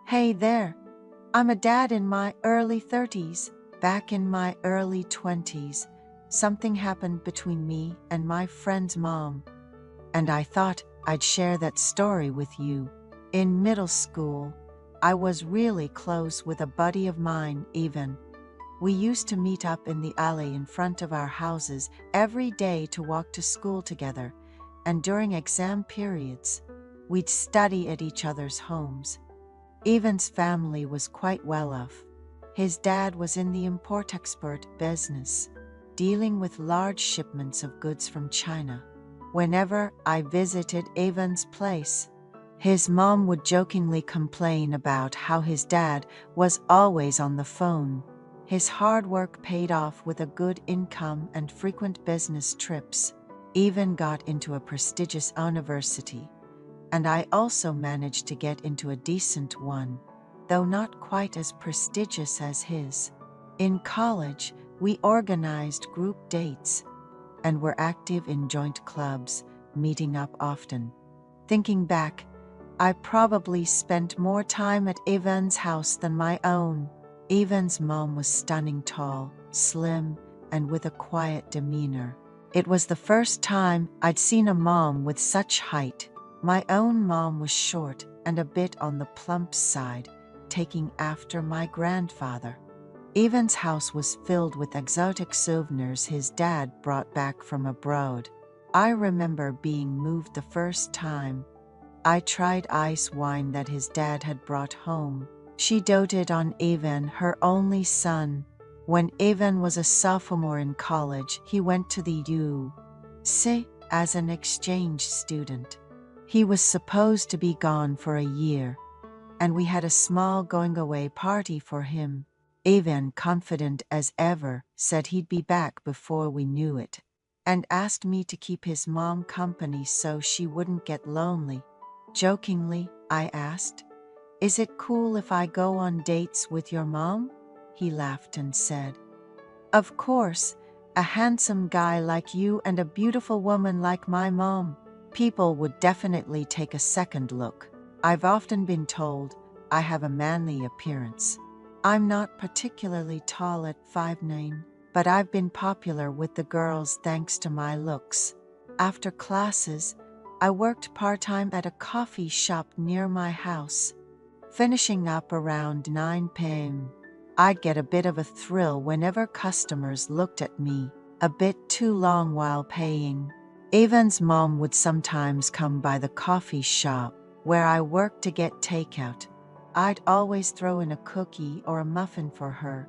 Hey there, I'm a dad in my early 30s. Back in my early 20s, something happened between me and my friend's mom, and I thought I'd share that story with you. In middle school, I was really close with a buddy of mine, Evan. We used to meet up in the alley in front of our houses every day to walk to school together, and during exam periods, we'd study at each other's homes. Evan's family was quite well off. His dad was in the import-export business, dealing with large shipments of goods from China. Whenever I visited Evan's place, his mom would jokingly complain about how his dad was always on the phone. His hard work paid off with a good income and frequent business trips. Evan got into a prestigious university, and I also managed to get into a decent one, though not quite as prestigious as his. In college, we organized group dates and were active in joint clubs, meeting up often. Thinking back, I probably spent more time at Evan's house than my own. Evan's mom was stunning, tall, slim, and with a quiet demeanor. It was the first time I'd seen a mom with such height. My own mom was short and a bit on the plump side, taking after my grandfather. Evan's house was filled with exotic souvenirs his dad brought back from abroad. I remember being moved the first time I tried ice wine that his dad had brought home. She doted on Evan, her only son. When Evan was a sophomore in college, he went to the U.S. as an exchange student. He was supposed to be gone for a year, and we had a small going-away party for him. Evan, confident as ever, said he'd be back before we knew it, and asked me to keep his mom company so she wouldn't get lonely. Jokingly, I asked, "Is it cool if I go on dates with your mom?" He laughed and said, "Of course, a handsome guy like you and a beautiful woman like my mom. People would definitely take a second look. I've often been told I have a manly appearance. I'm not particularly tall at 5'9", but I've been popular with the girls thanks to my looks. After classes, I worked part-time at a coffee shop near my house, finishing up around 9 p.m. I'd get a bit of a thrill whenever customers looked at me a bit too long while paying. Evan's mom would sometimes come by the coffee shop where I worked to get takeout. I'd always throw in a cookie or a muffin for her,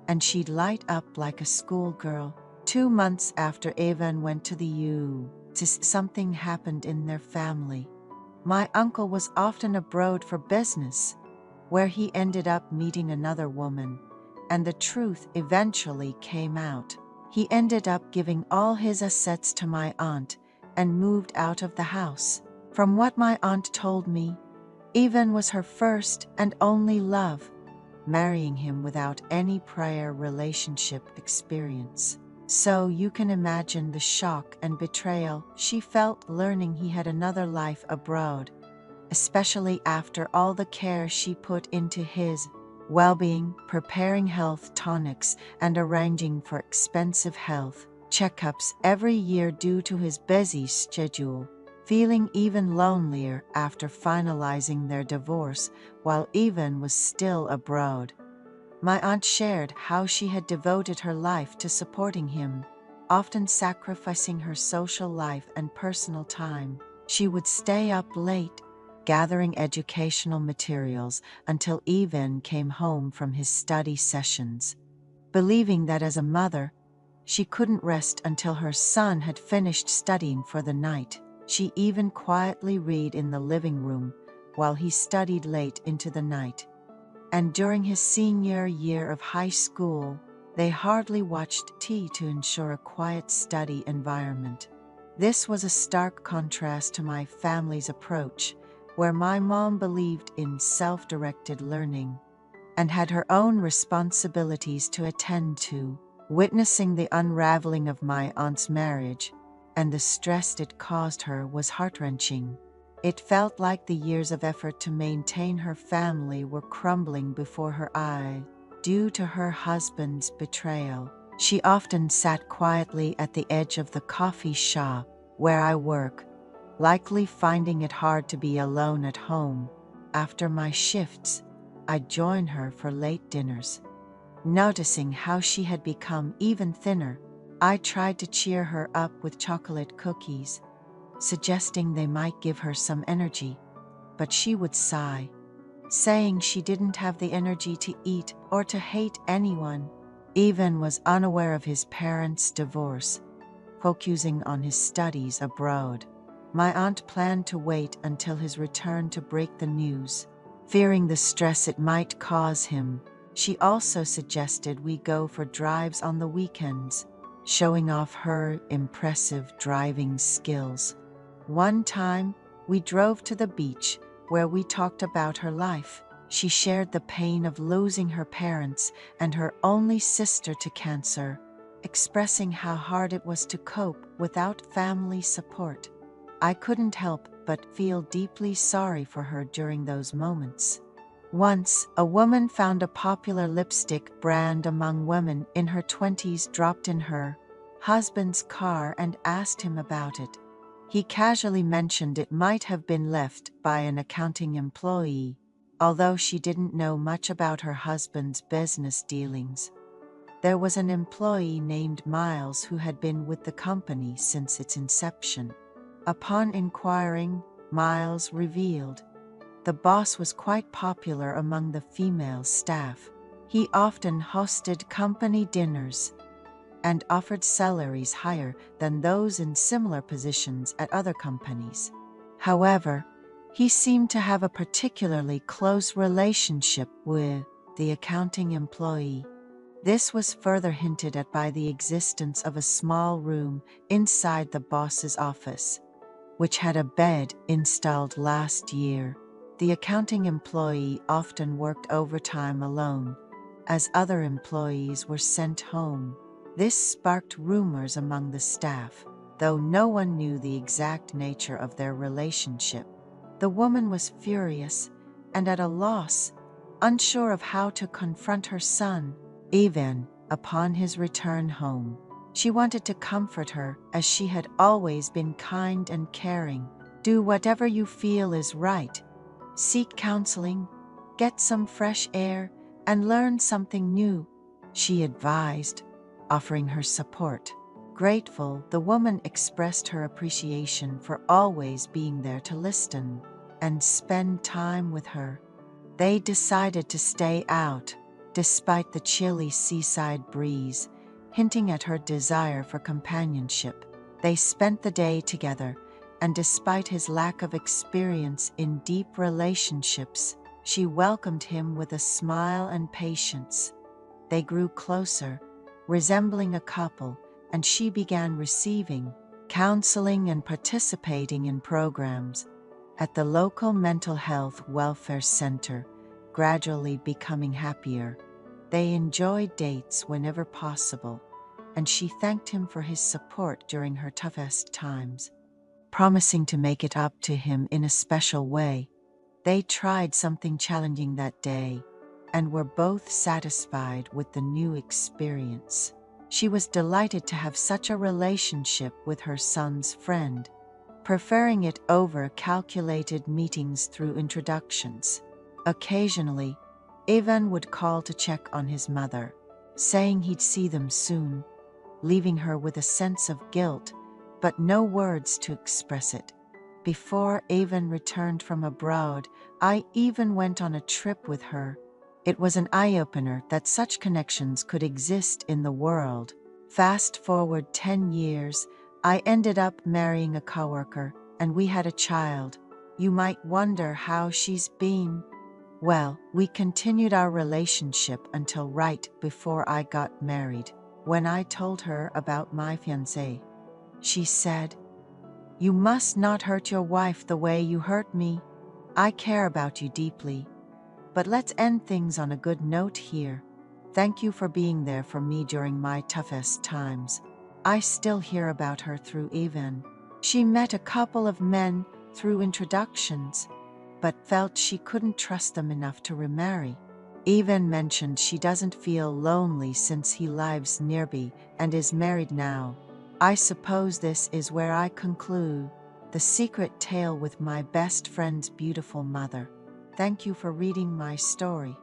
and she'd light up like a schoolgirl. 2 months after Evan went to the U.S., something happened in their family. My uncle was often abroad for business, where he ended up meeting another woman, and the truth eventually came out. He ended up giving all his assets to my aunt and moved out of the house. From what my aunt told me, Evan was her first and only love, marrying him without any prior relationship experience. So you can imagine the shock and betrayal she felt learning he had another life abroad, especially after all the care she put into his well-being, preparing health tonics and arranging for expensive health checkups every year due to his busy schedule. Feeling even lonelier after finalizing their divorce while Evan was still abroad, my aunt shared how she had devoted her life to supporting him, often sacrificing her social life and personal time. She would stay up late, gathering educational materials until Evan came home from his study sessions, believing that as a mother, she couldn't rest until her son had finished studying for the night. She even quietly read in the living room while he studied late into the night. And during his senior year of high school, they hardly watched TV to ensure a quiet study environment. This was a stark contrast to my family's approach, where my mom believed in self-directed learning and had her own responsibilities to attend to. Witnessing the unraveling of my aunt's marriage and the stress it caused her was heart-wrenching. It felt like the years of effort to maintain her family were crumbling before her eyes due to her husband's betrayal. She often sat quietly at the edge of the coffee shop where I work, likely finding it hard to be alone at home. After my shifts, I'd join her for late dinners. Noticing how she had become even thinner, I tried to cheer her up with chocolate cookies, suggesting they might give her some energy, but she would sigh, saying she didn't have the energy to eat or to hate anyone. Evan was unaware of his parents' divorce, focusing on his studies abroad. My aunt planned to wait until his return to break the news, fearing the stress it might cause him. She also suggested we go for drives on the weekends, showing off her impressive driving skills. One time, we drove to the beach where we talked about her life. She shared the pain of losing her parents and her only sister to cancer, expressing how hard it was to cope without family support. I couldn't help but feel deeply sorry for her during those moments. Once, a woman found a popular lipstick brand among women in her 20s dropped in her husband's car and asked him about it. He casually mentioned it might have been left by an accounting employee, although she didn't know much about her husband's business dealings. There was an employee named Miles who had been with the company since its inception. Upon inquiring, Miles revealed the boss was quite popular among the female staff. He often hosted company dinners and offered salaries higher than those in similar positions at other companies. However, he seemed to have a particularly close relationship with the accounting employee. This was further hinted at by the existence of a small room inside the boss's office, which had a bed installed last year. The accounting employee often worked overtime alone, as other employees were sent home. This sparked rumors among the staff, though no one knew the exact nature of their relationship. The woman was furious and at a loss, unsure of how to confront her son, Evan, upon his return home. She wanted to comfort her, as she had always been kind and caring. Do whatever you feel is right. Seek counseling, get some fresh air, and learn something new, she advised, offering her support. Grateful, the woman expressed her appreciation for always being there to listen and spend time with her. They decided to stay out, despite the chilly seaside breeze, hinting at her desire for companionship. They spent the day together, and despite his lack of experience in deep relationships, she welcomed him with a smile and patience. They grew closer, resembling a couple, and she began receiving counseling and participating in programs at the local mental health welfare center, gradually becoming happier. They enjoyed dates whenever possible, and she thanked him for his support during her toughest times, promising to make it up to him in a special way. They tried something challenging that day and were both satisfied with the new experience. She was delighted to have such a relationship with her son's friend, preferring it over calculated meetings through introductions. Occasionally, Evan would call to check on his mother, saying he'd see them soon, leaving her with a sense of guilt, but no words to express it. Before Evan returned from abroad, I even went on a trip with her. It was an eye-opener that such connections could exist in the world. Fast forward 10 years, I ended up marrying a coworker, and we had a child. You might wonder how she's been. Well, we continued our relationship until right before I got married. When I told her about my fiancé, she said, "You must not hurt your wife the way you hurt me. I care about you deeply. But let's end things on a good note here. Thank you for being there for me during my toughest times." I still hear about her through Evan. She met a couple of men through introductions, but felt she couldn't trust them enough to remarry. Even mentioned she doesn't feel lonely since he lives nearby and is married now. I suppose this is where I conclude the secret tale with my best friend's beautiful mother. Thank you for reading my story.